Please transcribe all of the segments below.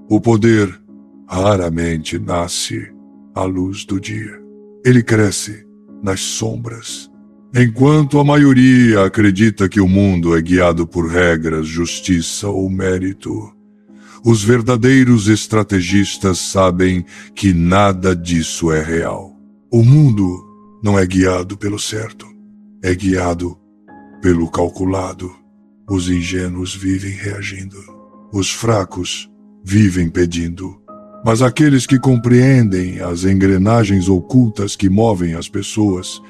O poder raramente nasce à luz do dia. Ele cresce nas sombras. Enquanto a maioria acredita que o mundo é guiado por regras, justiça ou mérito, os verdadeiros estrategistas sabem que nada disso é real. O mundo não é guiado pelo certo, é guiado pelo calculado. Os ingênuos vivem reagindo. Os fracos vivem pedindo. Mas aqueles que compreendem as engrenagens ocultas que movem as pessoas,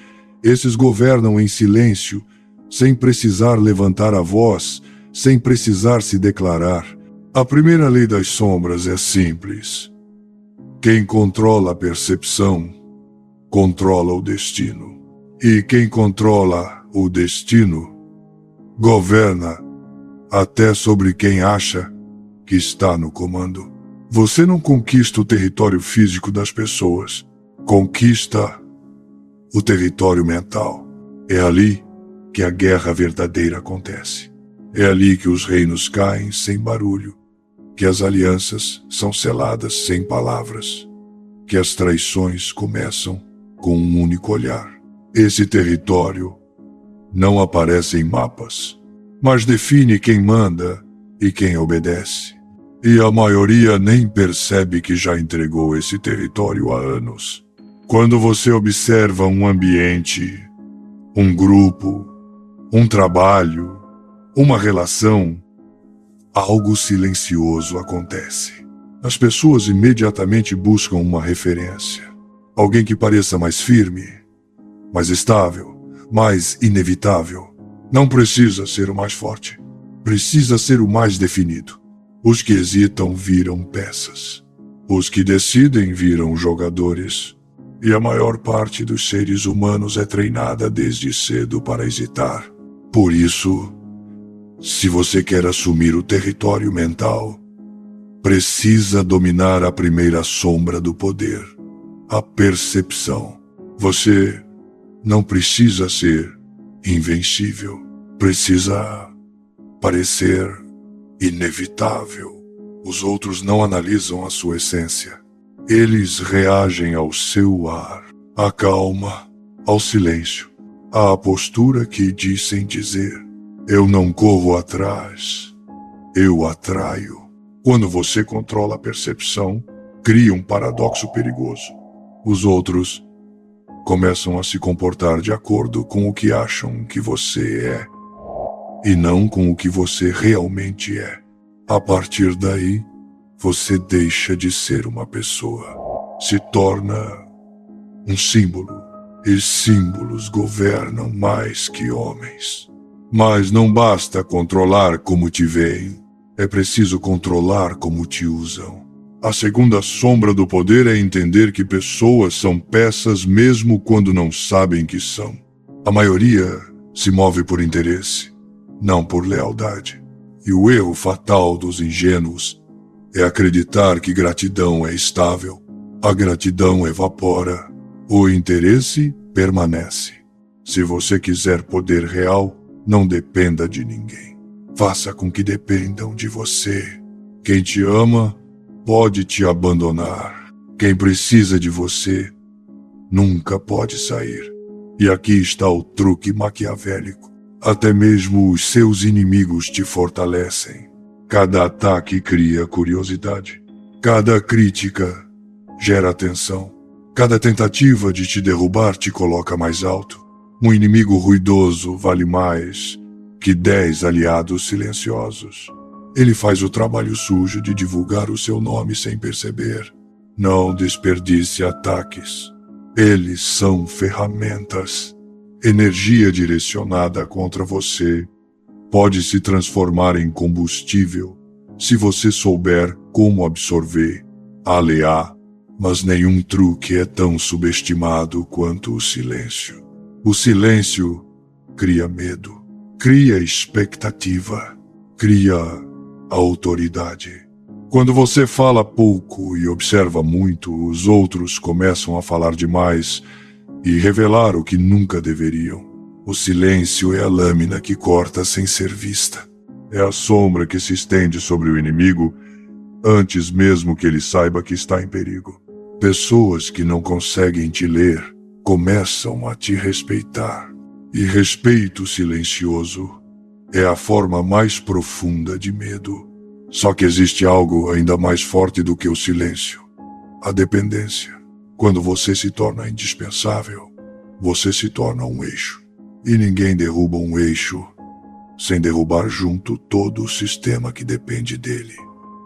esses governam em silêncio, sem precisar levantar a voz, sem precisar se declarar. A primeira lei das sombras é simples. Quem controla a percepção, controla o destino. E quem controla o destino, governa até sobre quem acha que está no comando. Você não conquista o território físico das pessoas, conquista o território mental. É ali que a guerra verdadeira acontece. É ali que os reinos caem sem barulho, que as alianças são seladas sem palavras, que as traições começam com um único olhar. Esse território não aparece em mapas, mas define quem manda e quem obedece. E a maioria nem percebe que já entregou esse território há anos. Quando você observa um ambiente, um grupo, um trabalho, uma relação, algo silencioso acontece. As pessoas imediatamente buscam uma referência. Alguém que pareça mais firme, mais estável, mais inevitável. Não precisa ser o mais forte. Precisa ser o mais definido. Os que hesitam viram peças. Os que decidem viram jogadores. E a maior parte dos seres humanos é treinada desde cedo para hesitar. Por isso, se você quer assumir o território mental, precisa dominar a primeira sombra do poder, a percepção. Você não precisa ser invencível, precisa parecer inevitável. Os outros não analisam a sua essência. Eles reagem ao seu ar, à calma, ao silêncio, à postura que dizem dizer: eu não corro atrás, eu atraio. Quando você controla a percepção, cria um paradoxo perigoso. Os outros começam a se comportar de acordo com o que acham que você é, e não com o que você realmente é. A partir daí, você deixa de ser uma pessoa, se torna um símbolo, e símbolos governam mais que homens. Mas não basta controlar como te veem, é preciso controlar como te usam. A segunda sombra do poder é entender que pessoas são peças mesmo quando não sabem que são. A maioria se move por interesse, não por lealdade. E o erro fatal dos ingênuos é acreditar que gratidão é estável. A gratidão evapora. O interesse permanece. Se você quiser poder real, não dependa de ninguém. Faça com que dependam de você. Quem te ama pode te abandonar. Quem precisa de você nunca pode sair. E aqui está o truque maquiavélico. Até mesmo os seus inimigos te fortalecem. Cada ataque cria curiosidade. Cada crítica gera atenção. Cada tentativa de te derrubar te coloca mais alto. Um inimigo ruidoso vale mais que 10 aliados silenciosos. Ele faz o trabalho sujo de divulgar o seu nome sem perceber. Não desperdice ataques. Eles são ferramentas. Energia direcionada contra você pode se transformar em combustível se você souber como absorver, alear, mas nenhum truque é tão subestimado quanto o silêncio. O silêncio cria medo, cria expectativa, cria autoridade. Quando você fala pouco e observa muito, os outros começam a falar demais e revelar o que nunca deveriam. O silêncio é a lâmina que corta sem ser vista. É a sombra que se estende sobre o inimigo antes mesmo que ele saiba que está em perigo. Pessoas que não conseguem te ler começam a te respeitar. E respeito silencioso é a forma mais profunda de medo. Só que existe algo ainda mais forte do que o silêncio: a dependência. Quando você se torna indispensável, você se torna um eixo. E ninguém derruba um eixo sem derrubar junto todo o sistema que depende dele.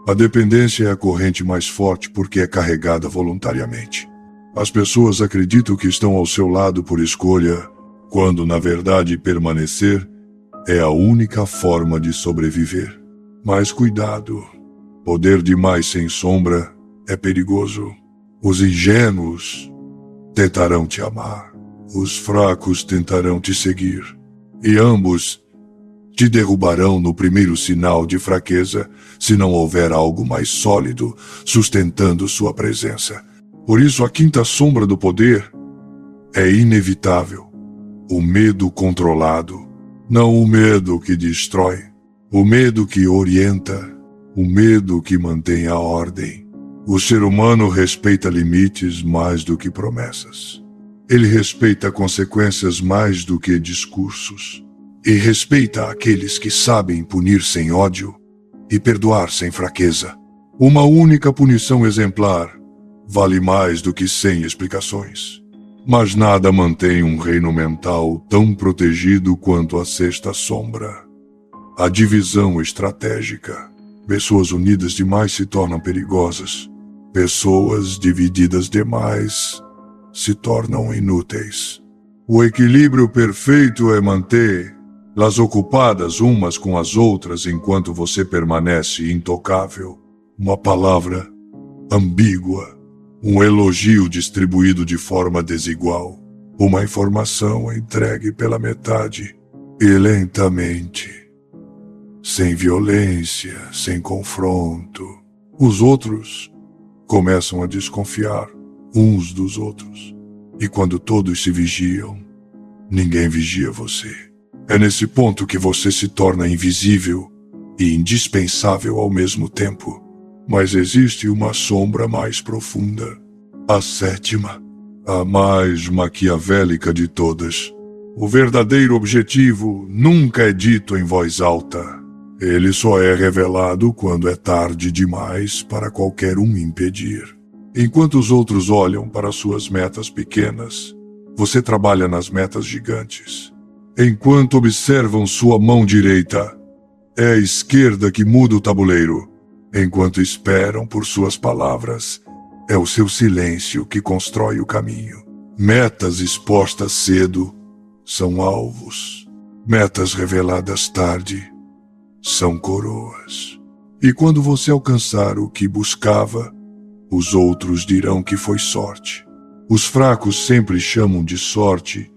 A dependência é a corrente mais forte porque é carregada voluntariamente. As pessoas acreditam que estão ao seu lado por escolha, quando na verdade permanecer é a única forma de sobreviver. Mas cuidado, poder demais sem sombra é perigoso. Os ingênuos tentarão te amar, os fracos tentarão te seguir, e ambos te derrubarão no primeiro sinal de fraqueza se não houver algo mais sólido sustentando sua presença. Por isso, a quinta sombra do poder é inevitável: o medo controlado. Não o medo que destrói, o medo que orienta, o medo que mantém a ordem. O ser humano respeita limites mais do que promessas. Ele respeita consequências mais do que discursos. E respeita aqueles que sabem punir sem ódio e perdoar sem fraqueza. Uma única punição exemplar vale mais do que 100 explicações. Mas nada mantém um reino mental tão protegido quanto a sexta sombra: a divisão estratégica. Pessoas unidas demais se tornam perigosas. Pessoas divididas demais se tornam inúteis. O equilíbrio perfeito é manter las ocupadas umas com as outras enquanto você permanece intocável. Uma palavra ambígua, um elogio distribuído de forma desigual, uma informação entregue pela metade e lentamente, sem violência, sem confronto. Os outros começam a desconfiar uns dos outros. E quando todos se vigiam, ninguém vigia você. É nesse ponto que você se torna invisível e indispensável ao mesmo tempo. Mas existe uma sombra mais profunda, a sétima, a mais maquiavélica de todas. O verdadeiro objetivo nunca é dito em voz alta. Ele só é revelado quando é tarde demais para qualquer um impedir. Enquanto os outros olham para suas metas pequenas, você trabalha nas metas gigantes. Enquanto observam sua mão direita, é a esquerda que muda o tabuleiro. Enquanto esperam por suas palavras, é o seu silêncio que constrói o caminho. Metas expostas cedo são alvos. Metas reveladas tarde são coroas. E quando você alcançar o que buscava, os outros dirão que foi sorte. Os fracos sempre chamam de sorte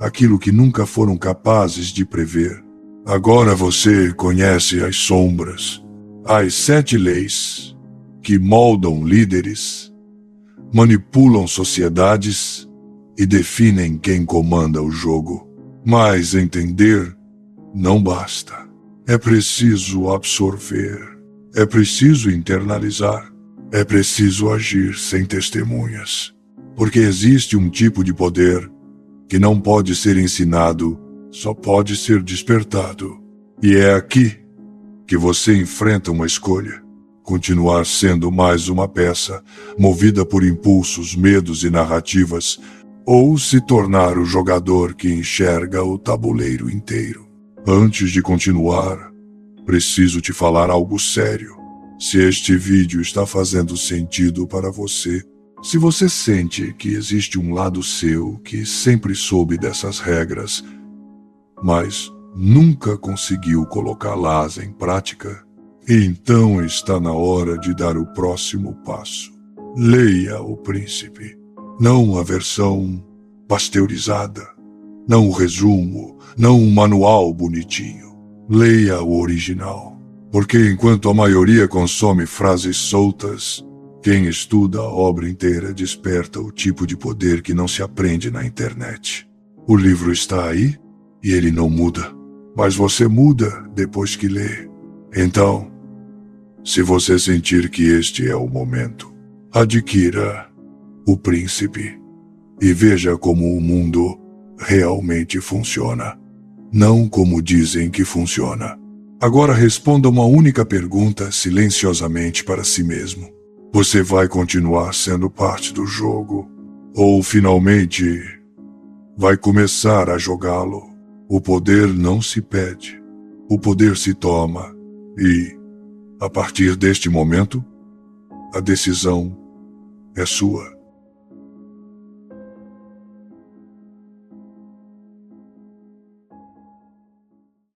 aquilo que nunca foram capazes de prever. Agora você conhece as sombras, as 7 leis que moldam líderes, manipulam sociedades e definem quem comanda o jogo. Mas entender não basta. É preciso absorver, é preciso internalizar, é preciso agir sem testemunhas. Porque existe um tipo de poder que não pode ser ensinado, só pode ser despertado. E é aqui que você enfrenta uma escolha: continuar sendo mais uma peça, movida por impulsos, medos e narrativas, ou se tornar o jogador que enxerga o tabuleiro inteiro. Antes de continuar, preciso te falar algo sério. Se este vídeo está fazendo sentido para você, se você sente que existe um lado seu que sempre soube dessas regras, mas nunca conseguiu colocá-las em prática, então está na hora de dar o próximo passo. Leia O Príncipe, não a versão pasteurizada, não o resumo, não um manual bonitinho. Leia o original, porque enquanto a maioria consome frases soltas, quem estuda a obra inteira desperta o tipo de poder que não se aprende na internet. O livro está aí e ele não muda, mas você muda depois que lê. Então, Se você sentir que este é o momento, adquira o príncipe e veja como o mundo realmente funciona, não como dizem que funciona. Agora responda uma única pergunta silenciosamente para si mesmo. Você vai continuar sendo parte do jogo? Ou finalmente vai começar a jogá-lo? O poder não se pede, o poder se toma e, a partir deste momento, a decisão é sua.